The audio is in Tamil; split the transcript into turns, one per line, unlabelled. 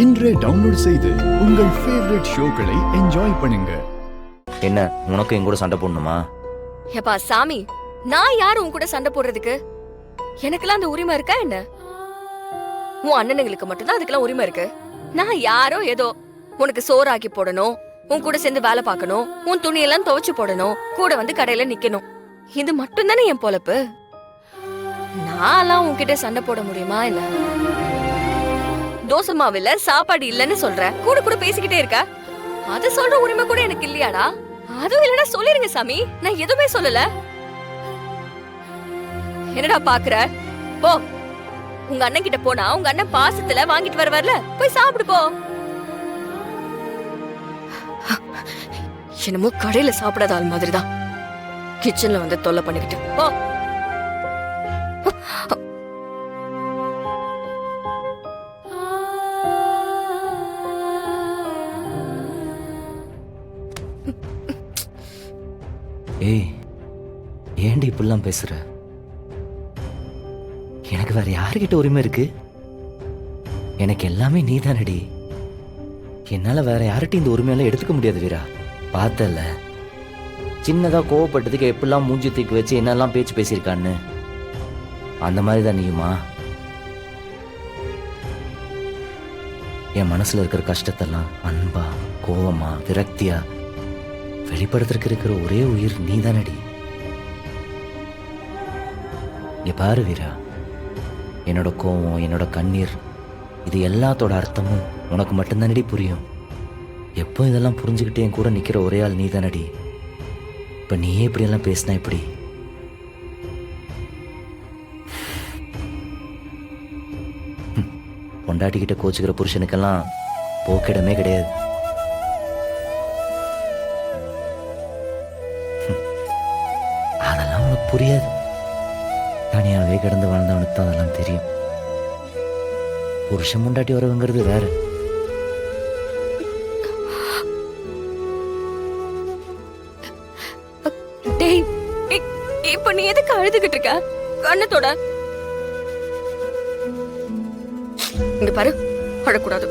இன்றே டவுன்லோட் செய்து உங்கள் ஃபேவரட் ஷோக்களை என்ஜாய் பண்ணுங்க.
என்ன உனக்கு என் கூட சண்டை போடணுமா?
ஏப்பா சாமி, நான் யாரு உன் கூட சண்டை போடுறதுக்கு? எனக்கெல்லாம் அந்த உரிமை இருக்கா என்ன? உன் அண்ணனுங்களுக்கு மட்டும்தான் அதுக்கெல்லாம் உரிமை இருக்கு. நான் யாரோ ஏதோ உனக்கு சோறாக்கி போடணும், உன் கூட சேர்ந்து வேலை பார்க்கணும், உன் துணியெல்லாம் துவைச்சு போடணும், கூட வந்து கடையில நிக்கணும். இது மட்டும் தானே என் பொழப்பு. நான்லாம் உன்கிட்ட சண்டை போட முடியுமா என்ன? தோசை மாவு இல்ல, சாப்பாடு இல்லன்னு சொல்ற, கூட கூட பேசிக்கிட்டே இருக்க. அது சொல்ற உரிமை கூட எனக்கு இல்லையாடா? அதுவும் இல்லனா சொல்லிருங்க சாமி, நான் எதுவுமே சொல்லல. என்னடா பாக்குற? போ, உங்க அண்ணன் கிட்ட போனா உங்க அண்ணன் பாசத்துல வாங்கிட்டு வரல, போய் சாப்பிடு போ. என்னமோ கடையில சாப்பிடாத ஆள் மாதிரிதான் கிச்சன்ல வந்து தொல்லை பண்ணிக்கிட்டு போ.
ஏய், ஏன்டி இப்படிலாம் பேசுற? எனக்கு வேற யாருக்கிட்ட உரிமை இருக்கு? எனக்கு எல்லாமே நீ தானடி. என்னால வேற யார்கிட்ட இந்த உரிமையெல்லாம் எடுத்துக்க முடியாது வீரா. பார்த்தல சின்னதா கோவப்பட்டதுக்கு எப்படிலாம் மூஞ்சி தூக்கி வச்சு என்னெல்லாம் பேச்சு பேசியிருக்கான்னு. அந்த மாதிரி தான் நீயுமா? என் மனசுல இருக்கிற கஷ்டத்தெல்லாம் அன்பா, கோவமா, விரக்தியா வெளிப்படுத்துறதுக்கு இருக்கிற ஒரே உயிர் நீ தானடி. பாரு வீரா, என்னோட கோவம், என்னோட கண்ணீர், இது எல்லாத்தோட அர்த்தமும் உனக்கு மட்டும்தானடி புரியும். எப்போ இதெல்லாம் புரிஞ்சுக்கிட்டு என் கூட நிக்கிற ஒரே ஆள் நீ தானடி. இப்ப நீயே இப்படியெல்லாம் பேசினா எப்படி? பொண்டாட்டிக்கிட்ட கோச்சுக்கிற புருஷனுக்கெல்லாம் போக்கிடமே கிடையாது. அதெல்லாம் உனக்கு புரியாது. தனியாவே கிடந்து வாழ்ந்தவனுக்கு தான் அதெல்லாம் தெரியும். புருஷன் முண்டாட்டி வரவுங்கிறது வேற.
இப்ப நீ எதுக்கு அழுதுகிட்டு இருக்க? கண்ணத்தோட இங்க பாரு, அழக்கூடாது.